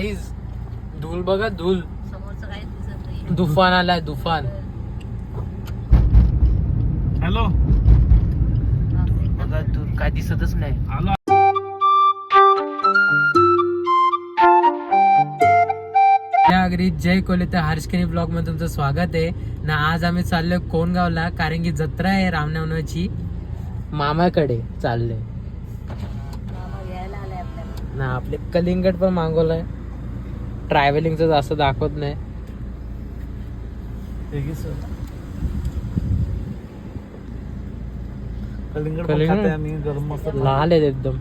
धूल बघा, धूल. समोरचं काहीच दिसत नाही. तुफान आलाय, तुफान. हॅलो बघा दूर काय दिसतच नाही. आलो. जय कोले, तर हर्षकेनी ब्लॉग मध्ये तुमचं स्वागत आहे ना. आज आम्ही चाललोय कोणगावला, कारण की जत्रा आहे रामनवमीची. मामाकडे चाललोय मामा घ्यायला आलाय आपल्याला. ना. आपले कलिंगड पण मागवलंय. ट्रॅव्हलिंगचं जास्त दाखवत नाही. कलिंगड कलिंगड? खाते आम्ही, गरम मसाला लाल आहेत एकदम.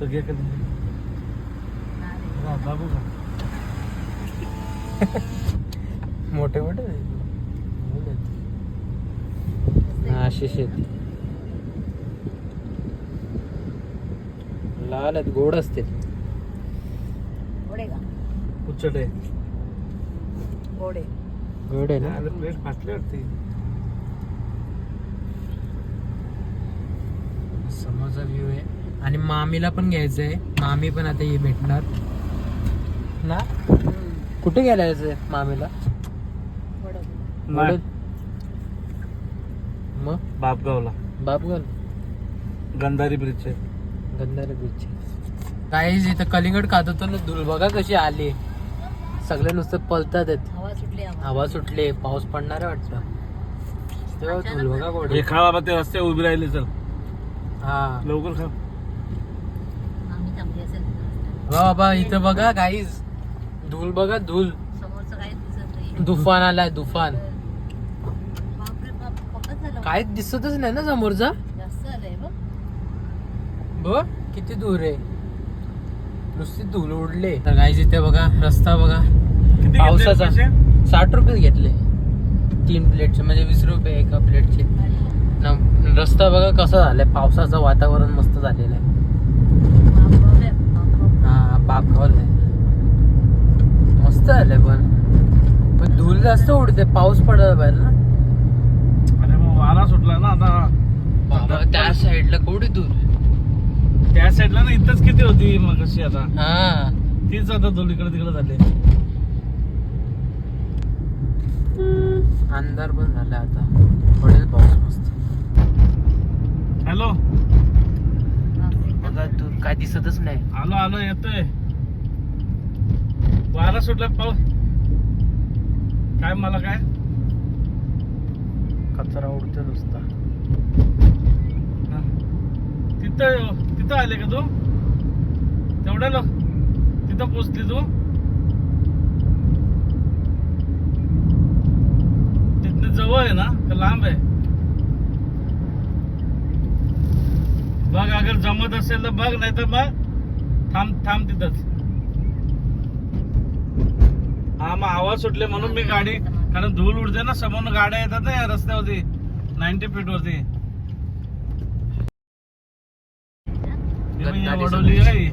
तर घे कलिंगड. हा, दाबू का? मोठे मोठे आशिष आहेत. लाल आहेत, गोड असते. गोडे का? उच्चट आहे. गोडे. गोड आहे ना. प्लेट फाटली वाटते. समोरचा व्ह्यू आहे. आणि मामीला पण घ्यायचंय. मामी पण आता हे भेटणार ना. कुठे गेलायचंय मामीला? नाही, मग बापगावला बापगल गंधारी ब्रिज आहे. गंधारे बीच. काहीच इथं कलिंगड खात होतो ना. धूल बघा कशी आली. सगळे नुसतं पलतात आहेत. हवा सुटली. हवा सुटले, पाऊस पडणार आहे वाटतं. तेव्हा धूल बघा गोड. हे खा बाबा, ते रस्ते उभी राहिले. चल हा लवकर खा. आम्ही थांबली असेल. बाबा इथं बघा काहीच. धूल बघा, धूल. समोरचं काहीच दिसत नाही. तुफान आलाय, तुफान. बापरे बाप, फक्त झालं. काहीच दिसतच नाही ना समोरचा. जास्त आलंय बघ. बघ किती दूर आहे. नुसती धूल उडले. तर काहीच इथे बघा रस्ता बघा. किती पावसाचा घेतले पैसे? 60 रुपये घेतले 3 प्लेटचे, म्हणजे 20 रुपये एका प्लेटचे. रस्ता बघा कसा झालाय. पावसाचं वातावरण मस्त झालेलं आहे. बापरे बाप. हा बापगावला आहे. मस्त झालंय पण धूल जास्त उडते. पाऊस पडायला पाहिजे ना. अरे मग वारा सुटला ना आता. बाबा त्या साईडला केवढी धूल. त्या साईडला ना, इथंच किती होती मग कशी. आता हा तीच आता धूळ इकडे तिकडे झाले. अंधार पण झाला. आता पडेल पाऊस मस्त. हॅलो बापरे. बघा दूर काय दिसतच नाही. आलो आलो, येतोय. वारा सुटला, पाऊस. काय मला काय कचरा उडतो नुसता. हा. तिथं आले का तू? तेवढ्या लोक तिथं पोचली तू? तिथनं जवळ आहे ना का लांब आहे? बघ, अगर जमत असेल तर बघ, नाही तर मग थांब तिथंच. हा, मग आवाज सुटले म्हणून मी गाडी, कारण धूळ उडते ना, समोर गाड्या येतात ना या रस्त्यावरती 90 फीट वरती. वडवली आहे.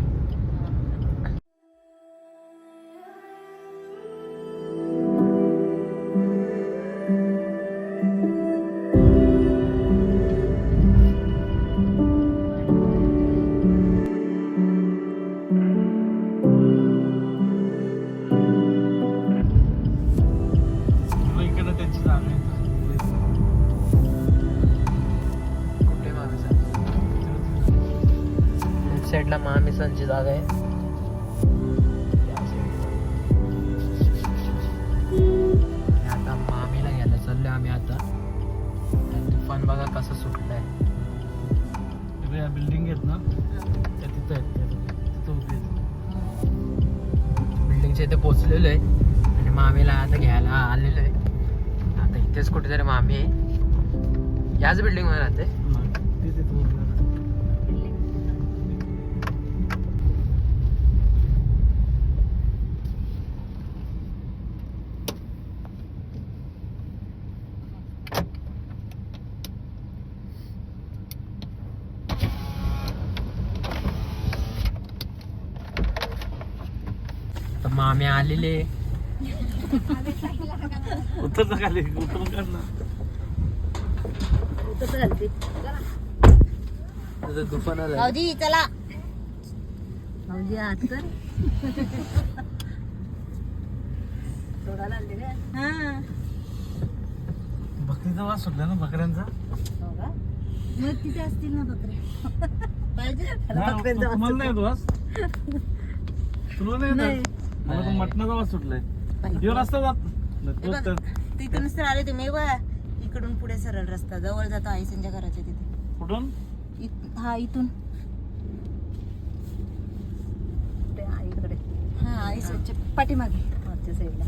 इकडे त्यांची जागा आहे. कुठे मामीसा? लेफ्ट साईडला मामीसांची जागा आहे. आणि आता मामीला घ्यायला चाललोय आम्ही आता. आणि तुफान बघा कसं सुटलंय. तिथे या बिल्डिंग आहेत ना, त्या तिथं आहेत. तिथं उभी आहेत. बिल्डिंगच्या इथे पोहोचलेलो आहे. आणि मामीला आता घ्यायला आलेलो आहे. आता इथेच कुठेतरी मामी आहे. याच बिल्डिंग मध्ये राहते. ती तिथं उभी आहे. तर मामी आलेले. उतर ना खाली, उतरून काढ ना. कसं घालते? तुझं दुकान आलं. भाऊजी चला. माऊली हात कर. सोडायला आणले काय? हा. बकरीचा वास सुटला ना बकऱ्यांचा. हो का? मग तिथे असतील ना बकऱ्या. पाहिजे त्याला नाही, बकऱ्यांचा वास तुम्हाला नाही येत वास? तुला नाही नाही. येत? मला तर मटणाचा वास सुटलाय. ह्यो रस्ता जात नाही, हे तोच बघ, तर. तिथूनच तर आले तुम्ही बघा. इकडून पुढे सरळ रस्ता जवळ जातो आईसंच्या घराच्या तिथे. कुठून? हा इथून. ते आईकडे. हा आईसंच्या पाठीमागे मागच्या साईडला.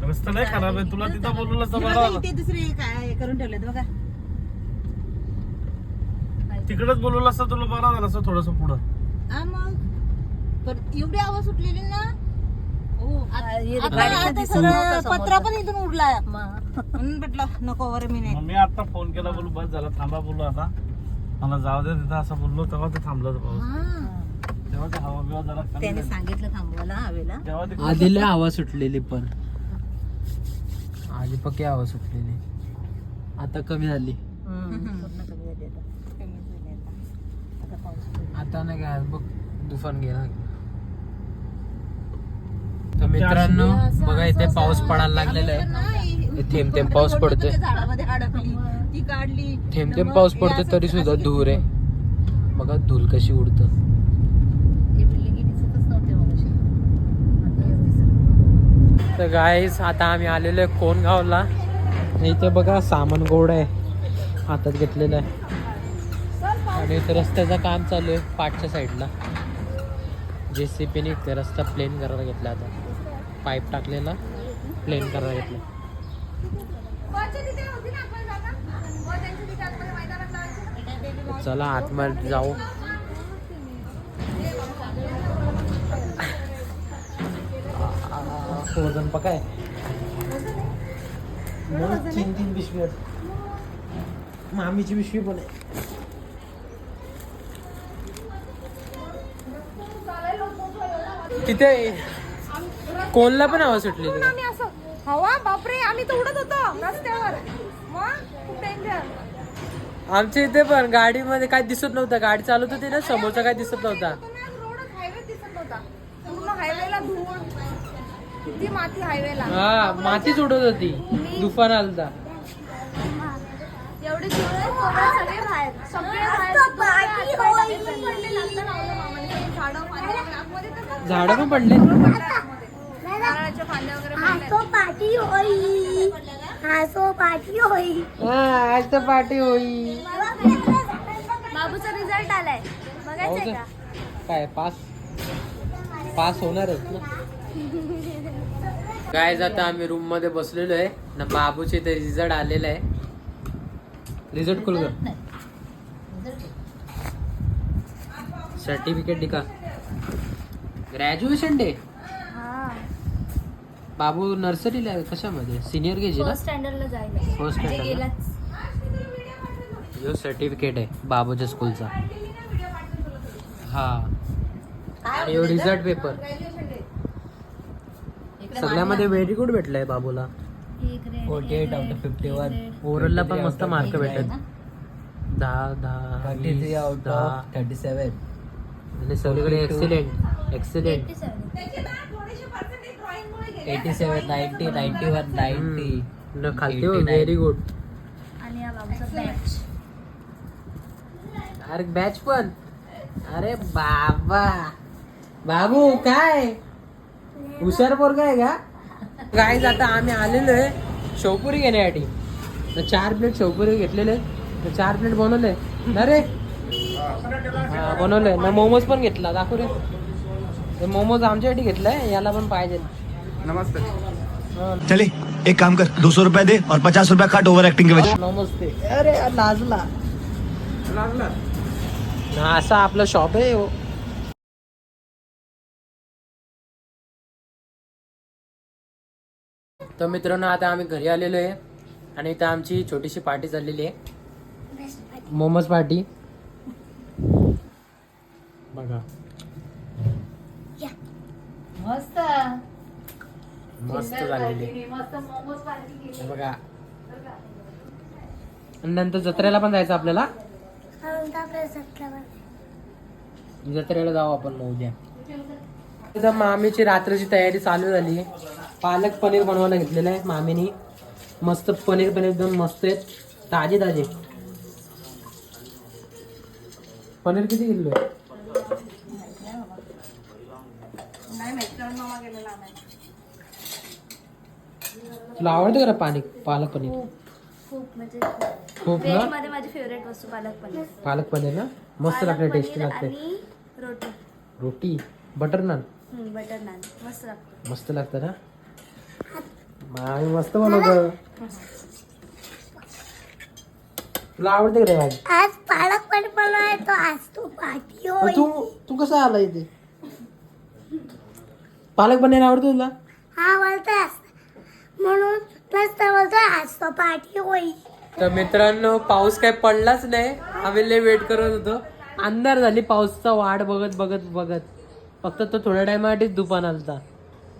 रस्ता नाही खराब आहे, तुला तिथं बोलवलं तर बरं झालं. इथे दुसरे काय करून ठेवलेत बघा. तिकडच बोलवलं असतं तुला बरं झालं असतं थोडस पुढं. हा मग पण एवढी आवाज सुटलेली ना. आता सगळं पत्रा पण इथून उडला. म्हणून म्हटलं नको बरं मी नाही. मग मी आता फोन केला, बोलू बस झाला, थांबा बोललो आता मला जाऊ दे तिथं असं बोललो, तेव्हा ते थांबलं पाऊस. तेव्हा ते हवा बिवा जरा कमी त्याने झाली. सांगितलं थांबवायला हवेला. तेव्हा ते आधी लय हवा सुटलेली पण आधी पक्की हवा सुटलेली, आता कमी झाली. पूर्ण कमी झाली आता. कमी झाली आता. आता पाऊस पडेल. आता नाही काय बघ तुफान गेला. तर मित्रांनो बघा इथे पाऊस पडायला लागलेला आहे. थेंब थेंब पाऊस पडतोय, झाडामध्ये अडकली ती काढली. थेंब थेंब पाऊस पडतोय तरी सुद्धा धूर आहे. बघा धूल कशी उडत. हे बिल्डिंग दिसतच नव्हते मगाशी. आता हेच दिसत. तर गाईस आता आम्ही आलेलो आहे कोणगावला. इथे बघा सामान गोड आहे हातात घेतलेलं आहे. आणि इथे रस्त्याचं काम चालू आहे पाठच्या साईडला. JCPने इथे रस्ता प्लेन करायला घेतला. आता पाईप टाकलेला प्लेन करायला घेतला. चला आतमध्ये जाऊ. वजन पकाय 3 पिशवी आहेत. मामीची पिशवी पण आहे. तिथे कोणला पण हवा सुटली. आम्ही असं हवा बापरे आम्ही तर उडत होतो रस्त्यावर. मग खूप डेंजर. आमच्या इथे पण गाडीमध्ये काय दिसत नव्हतं. गाडी चालवत होती ना समोरचा काय दिसत नव्हता. रोडच हायवे दिसत नव्हता. पूर्ण हायवेला धूळ किती माती हायवेला. हा मातीच उडत होती. तुफान आलता. एवढे धूळ सगळे बाहेर सगळे झाडं पण पडले. नारळाच्या फांद्या वगैरे हा आज तर पार्टी होई. बाबूचा रिझल्ट आलाय बघायचंय का? काय पास होणारच ना. काय जाता आम्ही रूम मध्ये बसलेलो आहे ना. बाबूचे ते रिझल्ट आलेला आहे. रिझल्ट खोल ग. सर्टिफिकेट दिखा. Graduation day. बाबू नर्सरीला आहे. कशामध्ये? सिनियर केजी ना. स्टँडर्डला जायला फर्स्ट स्टँडर्ड. यो सर्टिफिकेट आहे बाबूच्या स्कूलचा. हा आणि यो रिझल्ट पेपर. सगळ्यामध्ये व्हेरी गुड भेटलाय बाबूला. 48 out of 51. ओव्हरऑलला पण मस्त मार्क भेटत. 10 33 out of 37. आणि सगळीकडे एक्सिलेंट 87, 90, 91, 90. खालती हो व्हेरी गुड. आणि या बाबूचा बॅच. अरे बॅच पण. अरे बाबा बाबू काय हुशार पोरगा आहे का? काय जाता आम्ही आलेलो आहे शेवपुरी घेण्यासाठी. तर 4 प्लेट शेवपुरी घेतलेले. तर 4 प्लेट बनवले. अरे हा बनवलंय ना. मोमोज पण घेतला. दाखव रे. ते मोमोज आमच्यासाठी घेतलाय. याला पण पाहिजे. चले एक काम कर 200 रुपया दे और 50 रुपया काट ओवर एक्टिंग के वजह नमस्ते. अरे लाजला. हा असा आपला शॉप आहे हो. तर मित्रांनो आता आम्ही घरी आलेलो आहे आणि इथं आमची छोटीशी पार्टी चाललेली आहे. मोमोज पार्टी बघा. मस्त मस्त झालेली आहे. मस्त मोमोज पार्टी केली. हे बघा. आणि नंतर जत्रेला पण जायचं आपल्याला. जत्रेला जाऊ आपण मग उद्या. आता मामीची रात्रीची तयारी चालू झाली. पालक पनीर बनवायला घेतलेलं आहे मामीनी. मस्त पनीर पनीर एकदम मस्त आहेत, ताजे ताजे. पनीर किती किलो आहे? नाही मित्रांनो मामा गेलेला आणायला. तुला आवडतं का पालक पनीर? खूप म्हणजे खूप व्हेज ना. मध्ये माझी फेवरेट वस्तू पालक पनीर. पालक पनीर ना मस्त लागते, टेस्टी लागते. आणि रोटी. रोटी बटर नान बटर नान मस्त लागतं. मस्त लागतं ना. मामी मस्त बनवतो. तुला आवडते का रे भाजी? आज पालक पनीर बनवायचो. आज तू पार्टी होय. तू कसा आला इथे? पालक पनीर आवडतो तुला? हा बोलतोय म्हणून मस्त बोलतोय आज तो पार्टी होई. तर मित्रांनो पाऊस काय पडलाच नाही. आम्ही लय वेट करत होतो. अंधार झाली पाऊसचा वाट बघत बघत बघत. फक्त तो थोड्या टायमासाठीच दुपान आलता.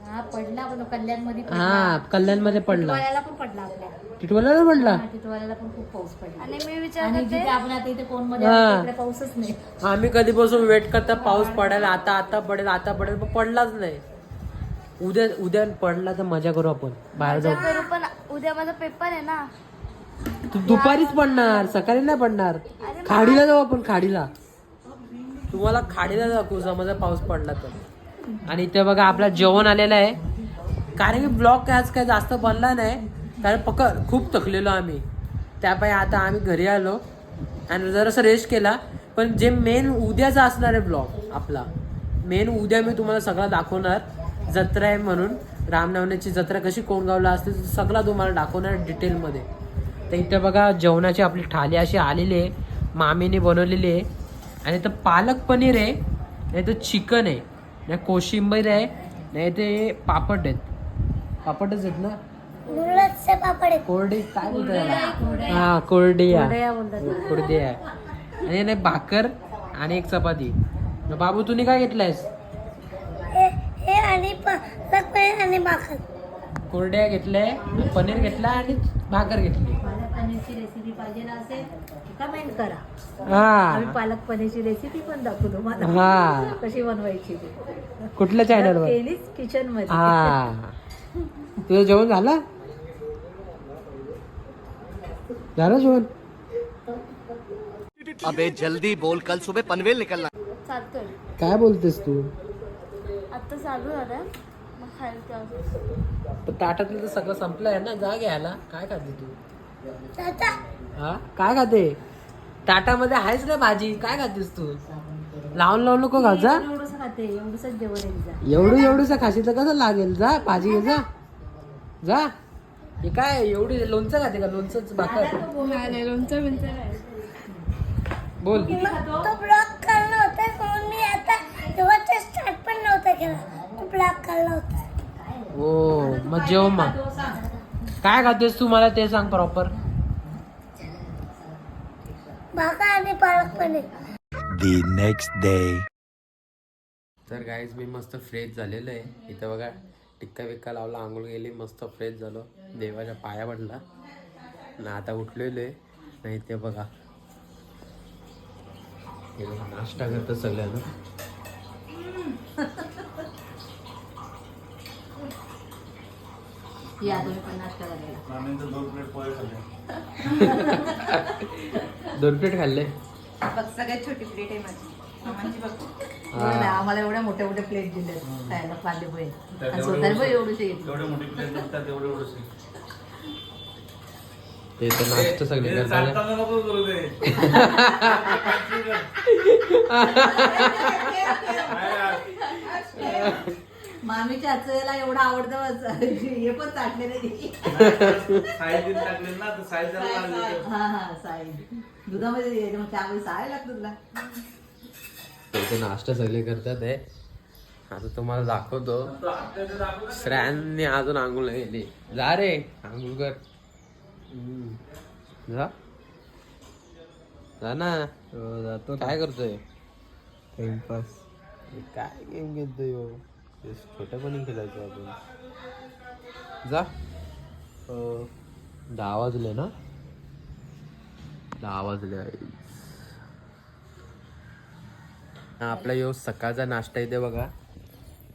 हा पडला पण कल्याणमध्ये हा कल्याणमध्ये पडला. टिटवाळ्याला पण पडला आपल्या. टिटवाळ्याला पडला. टिटवाळ्याला पण खूप पाऊस पडला. आणि मी आणि विचार जिथे आपण आता इथे कोण मध्ये हा. तिकडे पाऊसच नाही. आम्ही कधीपासून वेट करता पाऊस पडायला, आता पडेल आता पडेल, पण पडलाच नाही. उद्या पडला तर मजा करू आपण, बाहेर जाऊ. करू पण उद्या माझा पेपर आहे ना. तू दुपारीच पडणार, सकाळी नाही पडणार. खाडीला जाऊ आपण, खाडीला. तुम्हाला खाडीला दाखवू समजा पाऊस पडला तर. आणि इथे बघा आपला जेवण आलेलं आहे. कारण की ब्लॉग काय आज काय जास्त बनला नाही, कारण खूप थकलेलो आम्ही. त्यापायी आता आम्ही घरी आलो आणि जरासं रेस्ट केला. पण जे मेन उद्याचा असणार आहे ब्लॉग आपला, मेन उद्या मी तुम्हाला सगळा दाखवणार. जत्रा आहे म्हणून, रामनवमीची जत्रा कशी कोणगावला असते सगळा तुम्हाला दाखवणार डिटेलमध्ये. तर इथं बघा जेवणाची आपली थाली अशी आलेली आहे, मामीने बनवलेली आहे. आणि इथं पालक पनीर आहे, नाही तर चिकन आहे, नाही कोशिंबीर आहे, नाही ते पापड आहेत. पापडच आहेत ना, कोरडी काय बोलतात? हा कोरडिया आहे. आणि नाही भाकर आणि एक चपाती. बाबू तुम्ही काय घेतलायस? कोरड्या घेतल्या, पनीर घेतला आणि भाकर घेतली. पालक पनीरची रेसिपी पाहिजे असेल कमेंट करा. हा आम्ही पालक पनीरची रेसिपी पण दाखवू तुम्हाला हा. कशी बनवायची ती. कुठल्या चॅनलवर? केलीच किचन मध्ये. हा. तुझं जेवण झालं? झालं जेवण? अबे जल्दी बोल, कल सुबह पनवेल निकलना. चालतोय काय बोलतेस तू? आता चालू झालं मग खायला. पण ताटातलं तर सगळं संपलं आहे ना, जा घ्यायला. काय खाते तू? हा काय खाते? ताटामध्ये आहेच ना भाजी, काय खातेस तू? लावून नको खा. जा एवढंच खाते, एवढंच जेवण आहे तिचं. एवढं खाशी तर कसं लागेल? जा भाजी घे, जा जा. हे काय एवढी लोणचं खाते का? लोणचंच भाकर. बोल. तो ब्लॉग करणार होता म्हणून मी आता तेव्हाचा स्टार्ट पण नव्हता केला. तो ब्लॉग करणार होता. हो मग जेव. मग काय खातेस तू मला ते सांग प्रॉपर. भाकर आणि palak paneer. The next day. तर गाईज मी मस्त फ्रेश झालेलो आहे. इथं बघा टिक्का बिक्का लावला, आंघोळ गेली, मस्त फ्रेश झालो, देवाच्या पाया पडला ना. आता उठलेलो आहे नाही ते बघा. हे बघा नाश्ता करतात सगळ्यांना. या तुम्ही पण नाश्ता करायला. 2 प्लेट खाल्ले. बघ सगळ्यात छोटी प्लेट आहे माझी मामांची. बघ आम्हाला एवढ्या मोठ्या मोठ्या प्लेट दिल्या खायला कांदे पोहे. आणि स्वतःला पण एवढीशी घेतली. एवढे मोठी प्लेट नसतात, एवढे एवढे. ते तर नाश्ता सगळे करतात. चालताना नको करू दे. मामीच्या हाताला एवढं आवडतं हे पण चाटले नाही. साईज टाकले ना तर साईज लागले. हा साई दुधामध्ये त्यामुळे साय लागतं तुला. ते नाश्ता सगळे करतात आहे. आता तुम्हाला दाखवतो. श्रेयांनी अजून आंघोळ नाही केली. जा रे आंघोळ कर. जा ना. जातो. काय करतोय? टाइमपास. काय गेम खेळतोय? छोट्यापणी खेळायचो आपण. जा. 10 वाजले ना. 10 वाजले. आपला यो सकाळचा नाश्ता इथे बघा,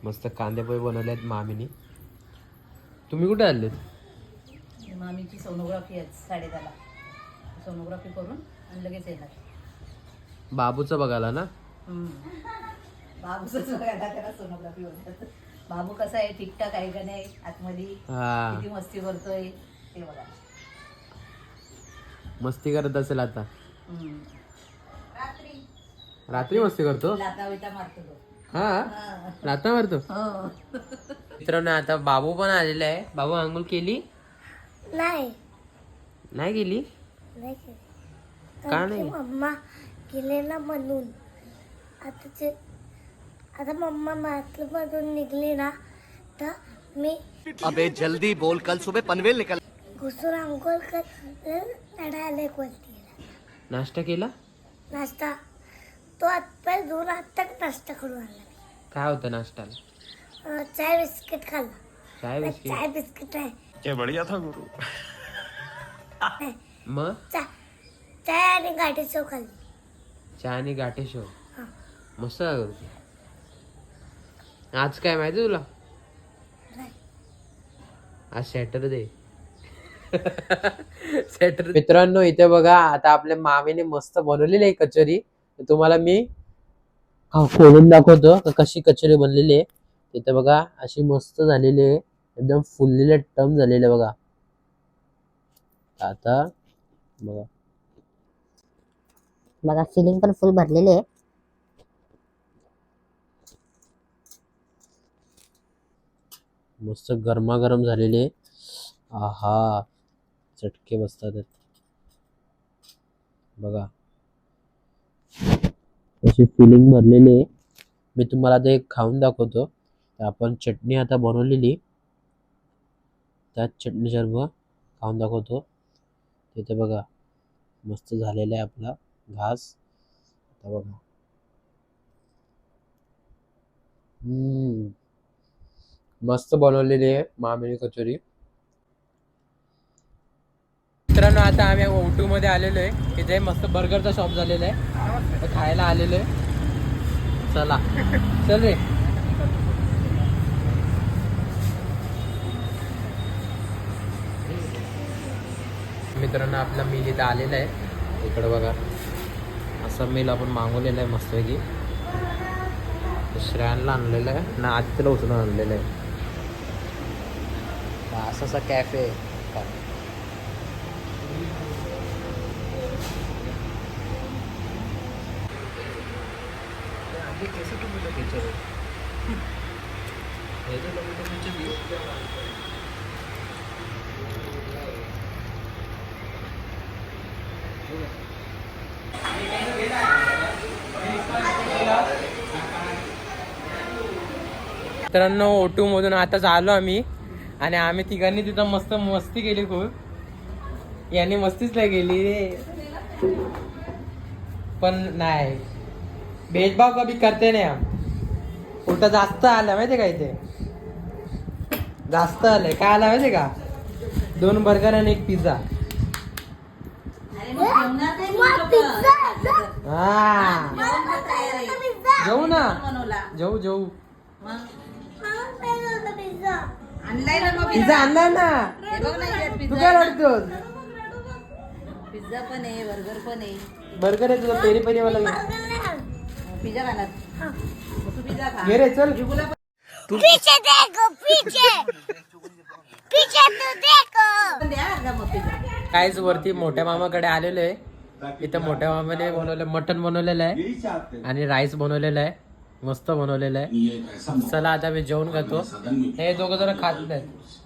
मस्त कांदे पोहे बनवले आहेत मामीनी. तुम्ही कुठे आलेत? मामीची सोनोग्राफी आहे 10:30ला. सोनोग्राफी करून आणि लगेच येणार. बाबूचं बघायला ना. बाबूच बघायला त्याला सोनोग्राफी होतात. बाबू कसा आहे, ठीकठाक आहे का नाही आतमध्ये, हा किती मस्ती करतोय ते बघा. मस्ती करत असेल आता. रात्री रात्री मस्ती करतो. लाता विटा मारतो तो. हा लाता मारतो. मित्रांनो आता बाबू पण आलेला आहे. बाबू आंघोळ केली? नाही नाही केली? नाही केली. का कारण की नाही? मम्मा गेले ना म्हणून. आता मम्मा मधून निघली ना तर मी अबे जल्दी बोल, कल सुबह पनवेल निकल. घुसून अंघोळ कर लढायला कोणती नाश्ता केला? नाश्ता तो आत्ता दोन आत्ता नाश्ता करून आला. काय होतं नाश्त्याला? चाय बिस्किट खाल्ला. चाय बिस्किट. चाय बिस्किट आहे. क्या बढ़िया था गुरु. मग चाय आणि गाठी चव खाल्ली. चहा आणि गाठी शो. हा. मस्त लागत होती. आज काय माहिती तुला? नाही. आज सॅटरडे. सॅटरडे. मित्रांनो इथे बघा, आता आपल्या मामीने मस्त बनवलेली आहे कचोरी. तुम्हाला मी खोलून दाखवतो कशी कचोरी बनलेली आहे. इथे बघा अशी मस्त झालेली आहे, एकदम फुललेले टम झालेले बघा. आता बघा बघा फिलिंग पण फुल भरलेली आहे. मस्त गरमागरम झालेले. आहा चटके बसतात बघा, अशी फिलिंग भरलेली आहे. मी तुम्हाला आता एक खाऊन दाखवतो. आपण चटणी आता बनवलेली, त्याच चटणी सर्व खाऊन दाखवतो. तिथे बघा मस्त झालेला आहे आपला घास. आता बघा मस्त बनवलेली आहे मामीने कचोरी. मित्रांनो आता आम्ही O2 मध्ये आलेलो आहे. इथे मस्त बर्गरचा शॉप झालेला आहे, खायला आलेलो आहे. चला चल रे. मित्रांनो आपला मील इथं आलेला आहे. इकडं बघा असं मील आपण मागवलेलं आहे मस्तपैकी. श्रेयांना आणलेलं आहे ना, आदित्यला उचलून आणलेलं आहे. असा कॅफे मित्रांनो O2 मधून आता आलो आम्ही, आणि आम्ही तिघांनी तिथं मस्त मस्ती केली खूप. यांनी मस्तीच नाही केली रे, पण नाही भेदभाव कभी करते नाही हम. कुठं जास्त आलं माहितीये का, इथे जास्त आलंय. काय आलं माहितीये का, 2 बर्गर आणि 1 पिझ्झा. हा जाऊ ना, जाऊ जाऊ. आणलाय ना मग पिझ्झा आणलाय ना, हे बघ ना यात तू पिझ्झा काय आहे. रडतोस? पिझ्झा पण आहे, बर्गर पण आहे. बर्गर आहे तुझा, पेरी पेरी वाला पिझ्झा खाणार तू, पिझ्झा खा. घे रे चल. पीछे देखो पीछे पीछे तो देखो. पण द्या अर्धा मग पिझ्झा. काहीच वरती मोठ्या मामाकडे आलेलो आहे. इथं मोठ्या मामाने बनवलं, मटन बनवलेलं आहे आणि राईस बनवलेलं आहे, मस्त बनवलेलं आहे. चला आता मी जेवण करतो. हे दोघं जरा खात नाहीत.